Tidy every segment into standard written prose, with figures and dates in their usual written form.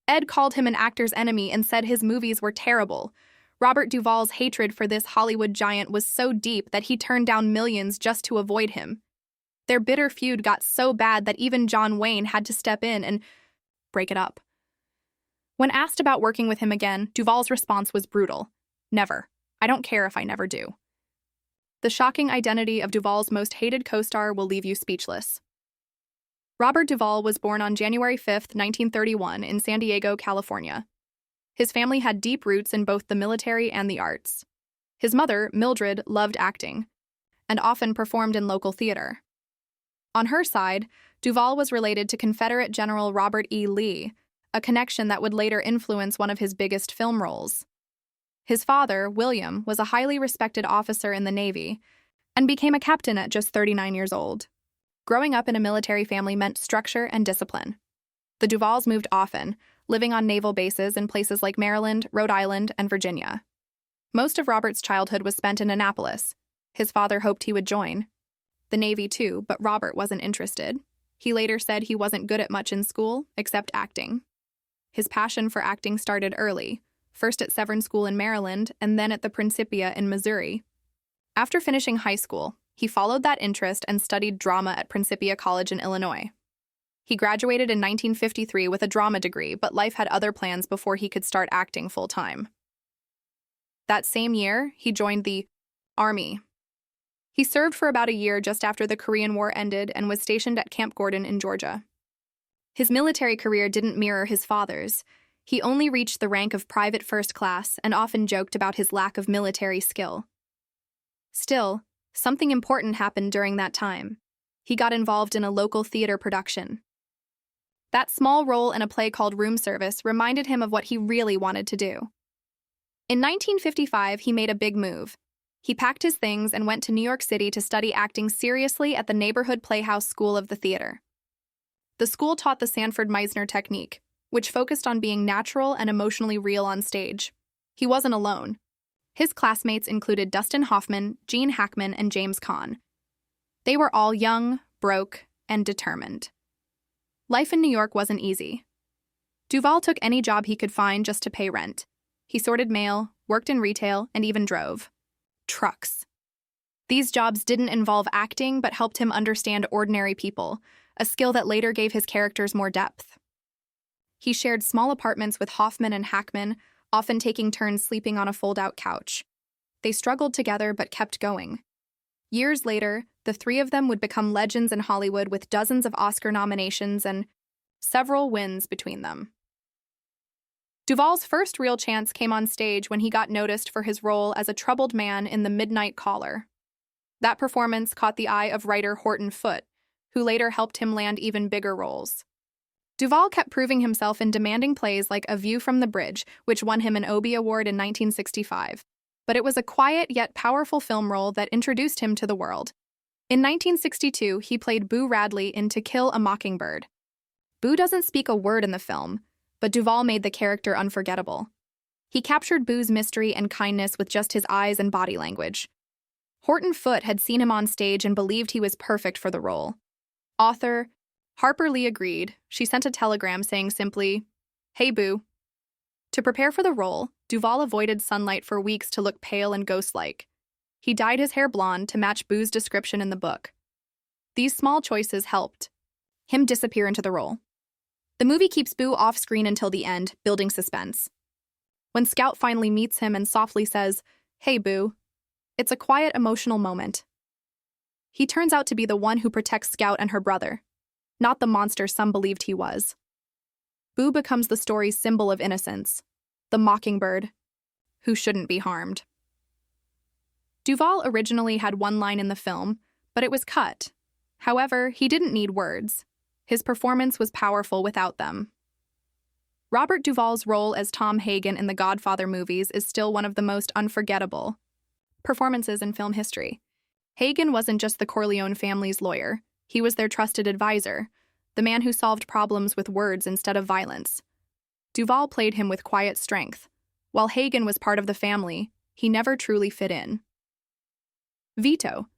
Ed called him an actor's enemy and said his movies were terrible. Robert Duvall's hatred for this Hollywood giant was so deep that he turned down millions just to avoid him. Their bitter feud got so bad that even John Wayne had to step in and break it up. When asked about working with him again, Duvall's response was brutal. Never. I don't care if I never do. The shocking identity of Duvall's most hated co-star will leave you speechless. Robert Duvall was born on January 5, 1931, in San Diego, California. His family had deep roots in both the military and the arts. His mother, Mildred, loved acting and often performed in local theater. On her side, Duvall was related to Confederate General Robert E. Lee, a connection that would later influence one of his biggest film roles. His father, William, was a highly respected officer in the Navy and became a captain at just 39 years old. Growing up in a military family meant structure and discipline. The Duvalls moved often, living on naval bases in places like Maryland, Rhode Island, and Virginia. Most of Robert's childhood was spent in Annapolis. His father hoped he would join the Navy too, but Robert wasn't interested. He later said he wasn't good at much in school, except acting. His passion for acting started early, first at Severn School in Maryland and then at the Principia in Missouri. After finishing high school, he followed that interest and studied drama at Principia College in Illinois. He graduated in 1953 with a drama degree, but life had other plans before he could start acting full-time. That same year, he joined the Army. He served for about a year just after the Korean War ended and was stationed at Camp Gordon in Georgia. His military career didn't mirror his father's. He only reached the rank of private first class and often joked about his lack of military skill. Still, something important happened during that time. He got involved in a local theater production. That small role in a play called Room Service reminded him of what he really wanted to do. In 1955, he made a big move. He packed his things and went to New York City to study acting seriously at the neighborhood Playhouse School of the Theater. The school taught the Sanford Meisner technique, which focused on being natural and emotionally real on stage. He wasn't alone. His classmates included Dustin Hoffman, Gene Hackman, and James Caan. They were all young, broke, and determined. Life in New York wasn't easy. Duvall took any job he could find just to pay rent. He sorted mail, worked in retail, and even drove trucks. These jobs didn't involve acting but helped him understand ordinary people, a skill that later gave his characters more depth. He shared small apartments with Hoffman and Hackman, often taking turns sleeping on a fold-out couch. They struggled together but kept going. Years later, the three of them would become legends in Hollywood with dozens of Oscar nominations and several wins between them. Duvall's first real chance came on stage when he got noticed for his role as a troubled man in The Midnight Caller. That performance caught the eye of writer Horton Foote, who later helped him land even bigger roles. Duvall kept proving himself in demanding plays like A View from the Bridge, which won him an Obie Award in 1965. But it was a quiet yet powerful film role that introduced him to the world. In 1962, he played Boo Radley in To Kill a Mockingbird. Boo doesn't speak a word in the film, but Duvall made the character unforgettable. He captured Boo's mystery and kindness with just his eyes and body language. Horton Foote had seen him on stage and believed he was perfect for the role. Author Harper Lee agreed. She sent a telegram saying simply, "Hey, Boo." To prepare for the role, Duvall avoided sunlight for weeks to look pale and ghost-like. He dyed his hair blonde to match Boo's description in the book. These small choices helped him disappear into the role. The movie keeps Boo off-screen until the end, building suspense. When Scout finally meets him and softly says, "Hey, Boo," it's a quiet, emotional moment. He turns out to be the one who protects Scout and her brother, not the monster some believed he was. Boo becomes the story's symbol of innocence, the mockingbird, who shouldn't be harmed. Duvall originally had one line in the film, but it was cut. However, he didn't need words. His performance was powerful without them. Robert Duvall's role as Tom Hagen in the Godfather movies is still one of the most unforgettable performances in film history. Hagen wasn't just the Corleone family's lawyer. He was their trusted advisor, the man who solved problems with words instead of violence. Duvall played him with quiet strength. While Hagen was part of the family, he never truly fit in. Vito.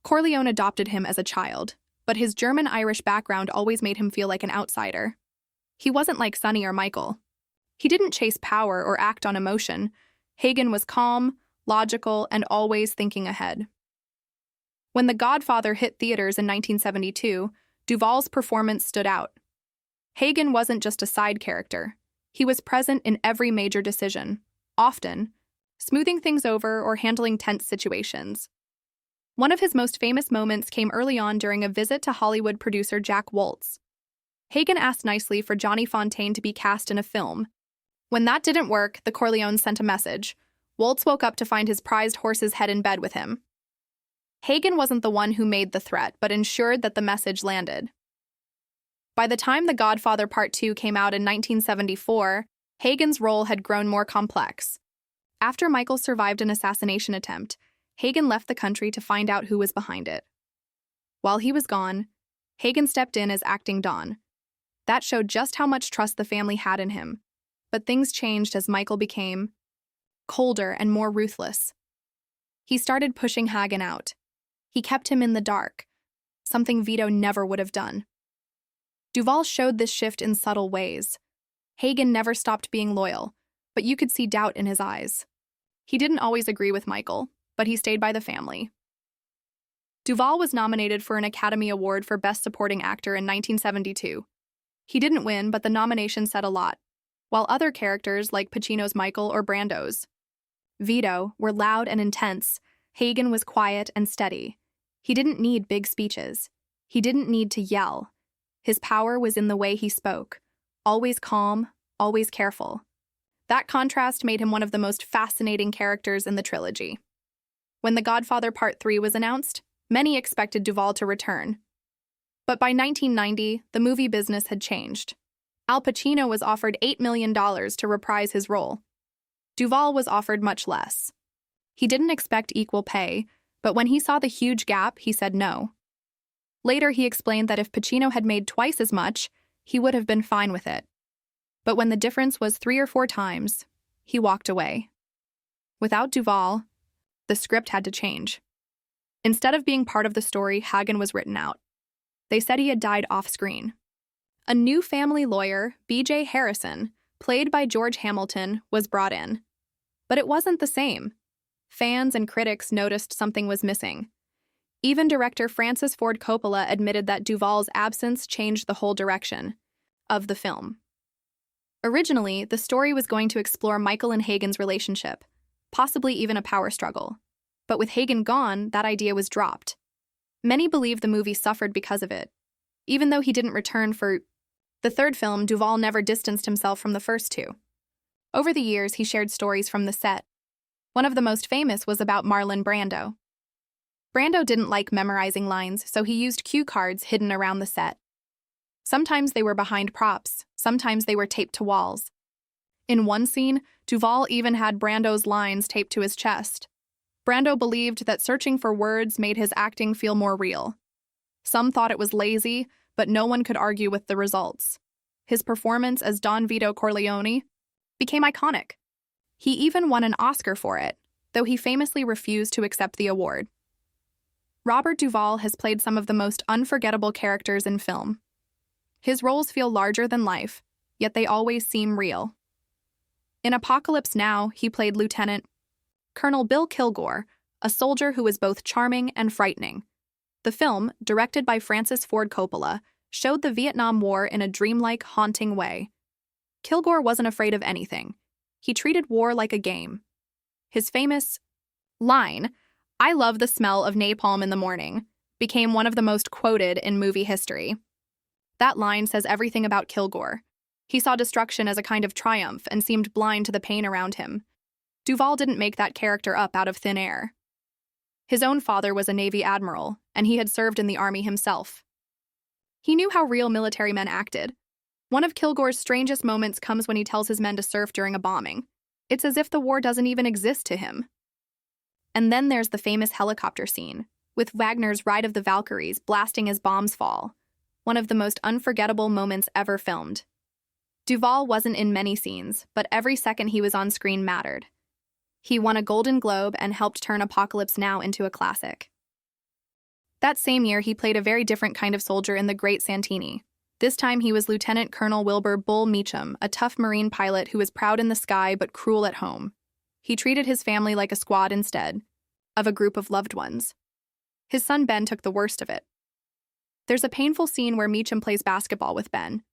Corleone adopted him as a child, but his German-Irish background always made him feel like an outsider. He wasn't like Sonny or Michael. He didn't chase power or act on emotion. Hagen was calm, logical, and always thinking ahead. When The Godfather hit theaters in 1972, Duvall's performance stood out. Hagen wasn't just a side character. He was present in every major decision, often smoothing things over or handling tense situations. One of his most famous moments came early on during a visit to Hollywood producer Jack Woltz. Hagen asked nicely for Johnny Fontane to be cast in a film. When that didn't work, the Corleones sent a message. Woltz woke up to find his prized horse's head in bed with him. Hagen wasn't the one who made the threat, but ensured that the message landed. By the time The Godfather Part 2 came out in 1974, Hagen's role had grown more complex. After Michael survived an assassination attempt, Hagen left the country to find out who was behind it. While he was gone, Hagen stepped in as acting Don. That showed just how much trust the family had in him. But things changed as Michael became colder and more ruthless. He started pushing Hagen out. He kept him in the dark, something Vito never would have done. Duvall showed this shift in subtle ways. Hagen never stopped being loyal, but you could see doubt in his eyes. He didn't always agree with Michael, but he stayed by the family. Duvall was nominated for an Academy Award for Best Supporting Actor in 1972. He didn't win, but the nomination said a lot, while other characters like Pacino's Michael or Brando's Vito were loud and intense. Hagen was quiet and steady. He didn't need big speeches. He didn't need to yell. His power was in the way he spoke, always calm, always careful. That contrast made him one of the most fascinating characters in the trilogy. When The Godfather Part 3 was announced, many expected Duvall to return. But by 1990, the movie business had changed. Al Pacino was offered $8 million to reprise his role. Duvall was offered much less. He didn't expect equal pay, but when he saw the huge gap, he said no. Later, he explained that if Pacino had made twice as much, he would have been fine with it. But when the difference was 3 or 4 times, he walked away. Without Duvall, the script had to change. Instead of being part of the story, Hagen was written out. They said he had died off-screen. A new family lawyer, B.J. Harrison, played by George Hamilton, was brought in. But it wasn't the same. Fans and critics noticed something was missing. Even director Francis Ford Coppola admitted that Duvall's absence changed the whole direction of the film. Originally, the story was going to explore Michael and Hagen's relationship, possibly even a power struggle. But with Hagen gone, that idea was dropped. Many believe the movie suffered because of it. Even though he didn't return for the third film, Duvall never distanced himself from the first 2. Over the years, he shared stories from the set. One of the most famous was about Marlon Brando. Brando didn't like memorizing lines, so he used cue cards hidden around the set. Sometimes they were behind props, sometimes they were taped to walls. In one scene, Duvall even had Brando's lines taped to his chest. Brando believed that searching for words made his acting feel more real. Some thought it was lazy, but no one could argue with the results. His performance as Don Vito Corleone became iconic. He even won an Oscar for it, though he famously refused to accept the award. Robert Duvall has played some of the most unforgettable characters in film. His roles feel larger than life, yet they always seem real. In Apocalypse Now, he played Lieutenant Colonel Bill Kilgore, a soldier who was both charming and frightening. The film, directed by Francis Ford Coppola, showed the Vietnam War in a dreamlike, haunting way. Kilgore wasn't afraid of anything. He treated war like a game. His famous line, "I love the smell of napalm in the morning," became one of the most quoted in movie history. That line says everything about Kilgore. He saw destruction as a kind of triumph and seemed blind to the pain around him. Duvall didn't make that character up out of thin air. His own father was a Navy admiral, and he had served in the Army himself. He knew how real military men acted. One of Kilgore's strangest moments comes when he tells his men to surf during a bombing. It's as if the war doesn't even exist to him. And then there's the famous helicopter scene, with Wagner's Ride of the Valkyries blasting as bombs fall, one of the most unforgettable moments ever filmed. Duvall wasn't in many scenes, but every second he was on screen mattered. He won a Golden Globe and helped turn Apocalypse Now into a classic. That same year, he played a very different kind of soldier in The Great Santini. This time he was Lieutenant Colonel Wilbur Bull Meacham, a tough Marine pilot who was proud in the sky but cruel at home. He treated his family like a squad instead of a group of loved ones. His son Ben took the worst of it. There's a painful scene where Meacham plays basketball with Ben.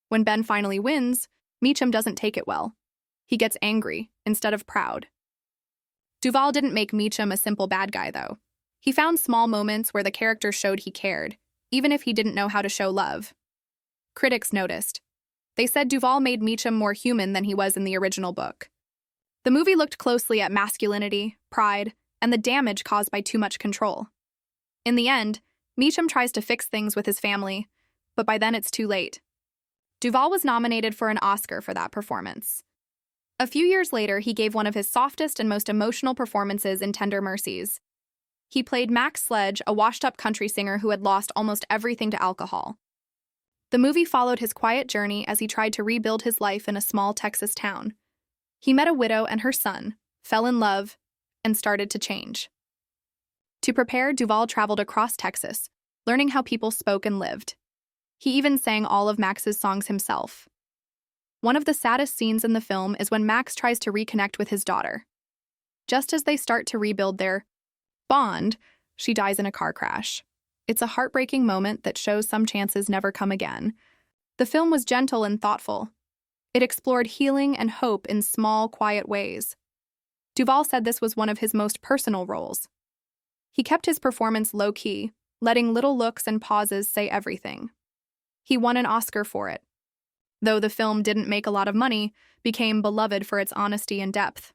When Ben finally wins, Meacham doesn't take it well. He gets angry instead of proud. Duvall didn't make Meacham a simple bad guy, though. He found small moments where the character showed he cared, even if he didn't know how to show love. Critics noticed. They said Duvall made Meacham more human than he was in the original book. The movie looked closely at masculinity, pride, and the damage caused by too much control. In the end, Meacham tries to fix things with his family, but by then it's too late. Duvall was nominated for an Oscar for that performance. A few years later, he gave one of his softest and most emotional performances in Tender Mercies. He played Max Sledge, a washed-up country singer who had lost almost everything to alcohol. The movie followed his quiet journey as he tried to rebuild his life in a small Texas town. He met a widow and her son, fell in love, and started to change. To prepare, Duvall traveled across Texas, learning how people spoke and lived. He even sang all of Max's songs himself. One of the saddest scenes in the film is when Max tries to reconnect with his daughter. Just as they start to rebuild their bond, she dies in a car crash. It's a heartbreaking moment that shows some chances never come again. The film was gentle and thoughtful. It explored healing and hope in small, quiet ways. Duvall said this was one of his most personal roles. He kept his performance low-key, letting little looks and pauses say everything. He won an Oscar for it. Though the film didn't make a lot of money, became beloved for its honesty and depth.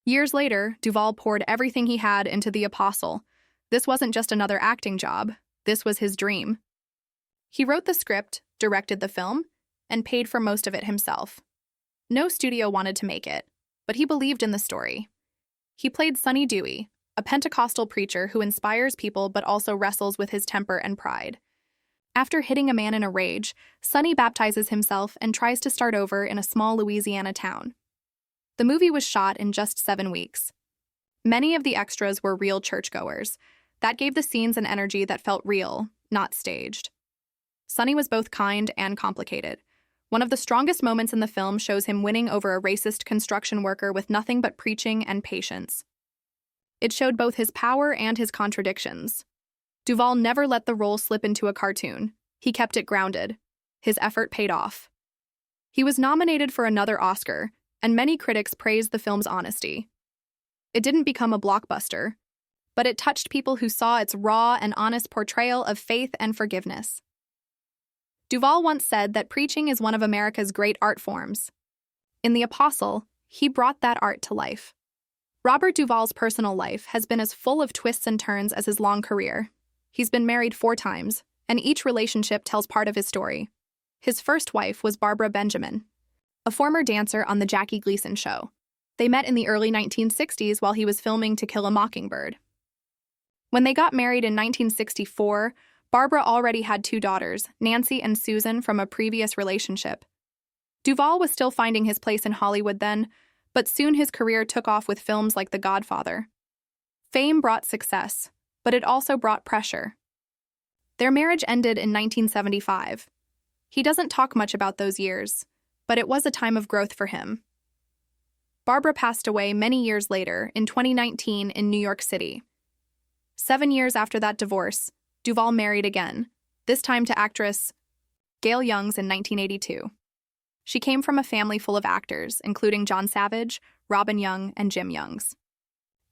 Years later, Duvall poured everything he had into The Apostle. This wasn't just another acting job, this was his dream. He wrote the script, directed the film, and paid for most of it himself. No studio wanted to make it, but he believed in the story. He played Sonny Dewey, a Pentecostal preacher who inspires people but also wrestles with his temper and pride. After hitting a man in a rage, Sonny baptizes himself and tries to start over in a small Louisiana town. The movie was shot in just 7 weeks. Many of the extras were real churchgoers. That gave the scenes an energy that felt real, not staged. Sonny was both kind and complicated. One of the strongest moments in the film shows him winning over a racist construction worker with nothing but preaching and patience. It showed both his power and his contradictions. Duvall never let the role slip into a cartoon. He kept it grounded. His effort paid off. He was nominated for another Oscar, and many critics praised the film's honesty. It didn't become a blockbuster, but it touched people who saw its raw and honest portrayal of faith and forgiveness. Duvall once said that preaching is one of America's great art forms. In The Apostle, he brought that art to life. Robert Duvall's personal life has been as full of twists and turns as his long career. He's been married 4 times, and each relationship tells part of his story. His first wife was Barbara Benjamin, a former dancer on the Jackie Gleason show. They met in the early 1960s while he was filming To Kill a Mockingbird. When they got married in 1964, Barbara already had 2 daughters, Nancy and Susan, from a previous relationship. Duvall was still finding his place in Hollywood then, but soon his career took off with films like The Godfather. Fame brought success, but it also brought pressure. Their marriage ended in 1975. He doesn't talk much about those years, but it was a time of growth for him. Barbara passed away many years later, in 2019 in New York City. 7 years after that divorce, Duvall married again, this time to actress Gail Youngs in 1982. She came from a family full of actors, including John Savage, Robin Young, and Jim Youngs.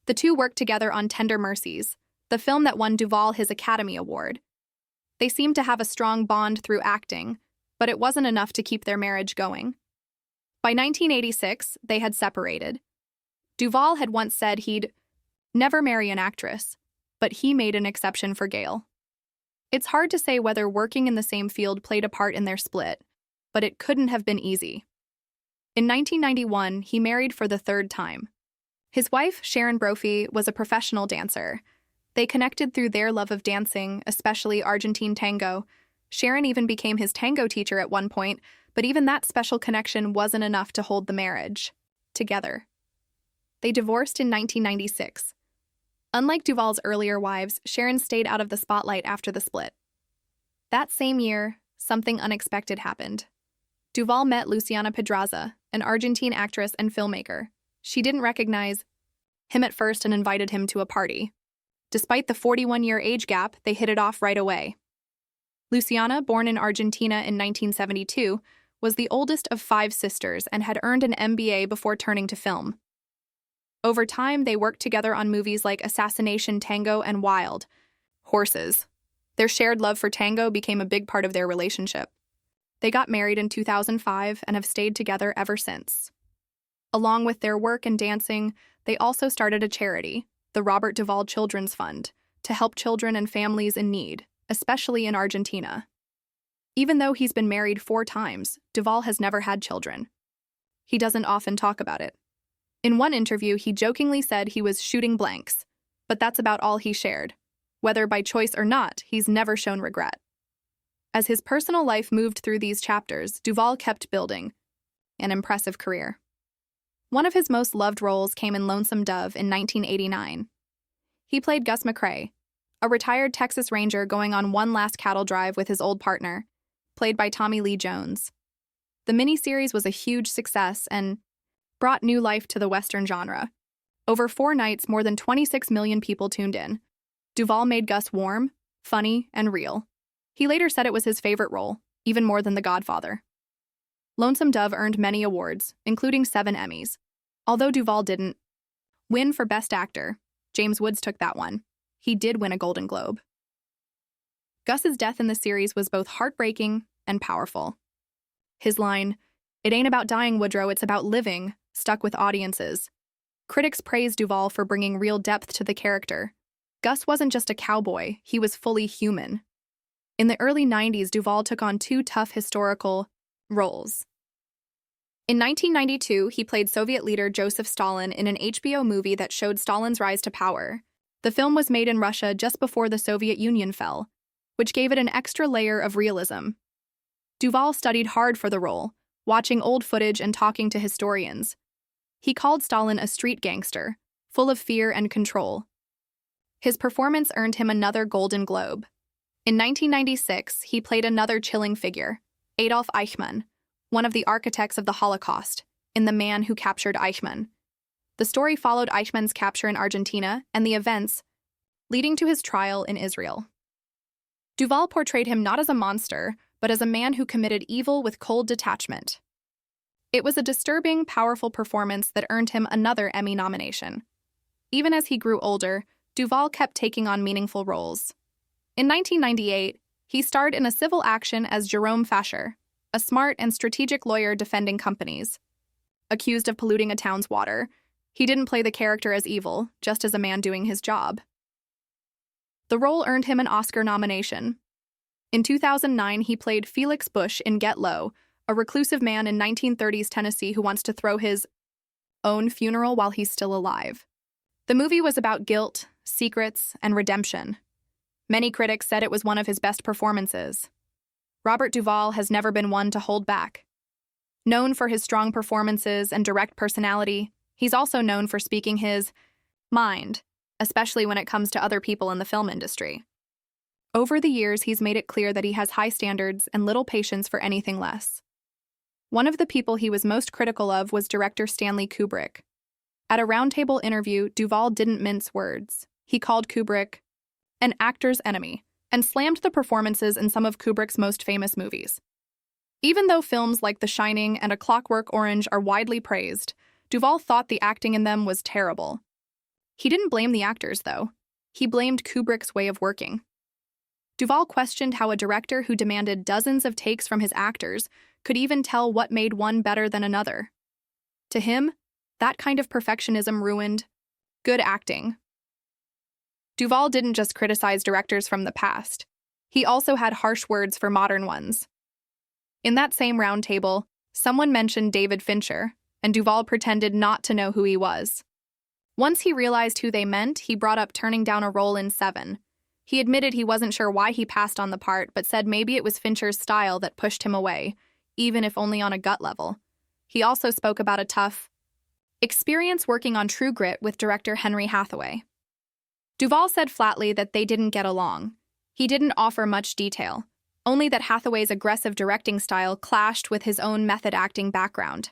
The two worked together on Tender Mercies, the film that won Duvall his Academy Award. They seemed to have a strong bond through acting, but it wasn't enough to keep their marriage going. By 1986, they had separated. Duvall had once said he'd never marry an actress, but he made an exception for Gail. It's hard to say whether working in the same field played a part in their split, but it couldn't have been easy. In 1991, he married for the 3rd time. His wife, Sharon Brophy, was a professional dancer. They connected through their love of dancing, especially Argentine tango. Sharon even became his tango teacher at one point, but even that special connection wasn't enough to hold the marriage together. They divorced in 1996. Unlike Duvall's earlier wives, Sharon stayed out of the spotlight after the split. That same year, something unexpected happened. Duvall met Luciana Pedraza, an Argentine actress and filmmaker. She didn't recognize him at first and invited him to a party. Despite the 41-year age gap, they hit it off right away. Luciana, born in Argentina in 1972, was the oldest of 5 sisters and had earned an MBA before turning to film. Over time, they worked together on movies like Assassination Tango and Wild Horses. Their shared love for tango became a big part of their relationship. They got married in 2005 and have stayed together ever since. Along with their work and dancing, they also started a charity, the Robert Duvall Children's Fund, to help children and families in need, especially in Argentina. Even though he's been married 4 times, Duvall has never had children. He doesn't often talk about it. In one interview, he jokingly said he was shooting blanks, but that's about all he shared. Whether by choice or not, he's never shown regret. As his personal life moved through these chapters, Duvall kept building an impressive career. One of his most loved roles came in Lonesome Dove in 1989. He played Gus McCrae, a retired Texas Ranger going on one last cattle drive with his old partner, played by Tommy Lee Jones. The miniseries was a huge success and brought new life to the Western genre. Over 4 nights, more than 26 million people tuned in. Duvall made Gus warm, funny, and real. He later said it was his favorite role, even more than The Godfather. Lonesome Dove earned many awards, including 7 Emmys. Although Duvall didn't win for Best Actor, James Woods took that one. He did win a Golden Globe. Gus's death in the series was both heartbreaking and powerful. His line, "It ain't about dying, Woodrow, it's about living," stuck with audiences. Critics praised Duvall for bringing real depth to the character. Gus wasn't just a cowboy, he was fully human. In the early 90s, Duvall took on 2 tough historical roles. In 1992, he played Soviet leader Joseph Stalin in an HBO movie that showed Stalin's rise to power. The film was made in Russia just before the Soviet Union fell, which gave it an extra layer of realism. Duvall studied hard for the role, watching old footage and talking to historians. He called Stalin a street gangster, full of fear and control. His performance earned him another Golden Globe. In 1996, he played another chilling figure, Adolf Eichmann, one of the architects of the Holocaust, in The Man Who Captured Eichmann. The story followed Eichmann's capture in Argentina and the events leading to his trial in Israel. Duvall portrayed him not as a monster, but as a man who committed evil with cold detachment. It was a disturbing, powerful performance that earned him another Emmy nomination. Even as he grew older, Duvall kept taking on meaningful roles. In 1998, he starred in a civil action as Jerome Fasher, a smart and strategic lawyer defending companies. Accused of polluting a town's water, he didn't play the character as evil, just as a man doing his job. The role earned him an Oscar nomination. In 2009, he played Felix Bush in Get Low, a reclusive man in 1930s Tennessee who wants to throw his own funeral while he's still alive. The movie was about guilt, secrets, and redemption. Many critics said it was one of his best performances. Robert Duvall has never been one to hold back. Known for his strong performances and direct personality, he's also known for speaking his mind, especially when it comes to other people in the film industry. Over the years, he's made it clear that he has high standards and little patience for anything less. One of the people he was most critical of was director Stanley Kubrick. At a roundtable interview, Duvall didn't mince words. He called Kubrick an actor's enemy and slammed the performances in some of Kubrick's most famous movies. Even though films like The Shining and A Clockwork Orange are widely praised, Duvall thought the acting in them was terrible. He didn't blame the actors, though. He blamed Kubrick's way of working. Duvall questioned how a director who demanded dozens of takes from his actors could even tell what made one better than another. To him, that kind of perfectionism ruined good acting. Duvall didn't just criticize directors from the past. He also had harsh words for modern ones. In that same roundtable, someone mentioned David Fincher, and Duvall pretended not to know who he was. Once he realized who they meant, he brought up turning down a role in Seven. He admitted he wasn't sure why he passed on the part, but said maybe it was Fincher's style that pushed him away, even if only on a gut level. He also spoke about a tough experience working on True Grit with director Henry Hathaway. Duvall said flatly that they didn't get along. He didn't offer much detail, only that Hathaway's aggressive directing style clashed with his own method acting background.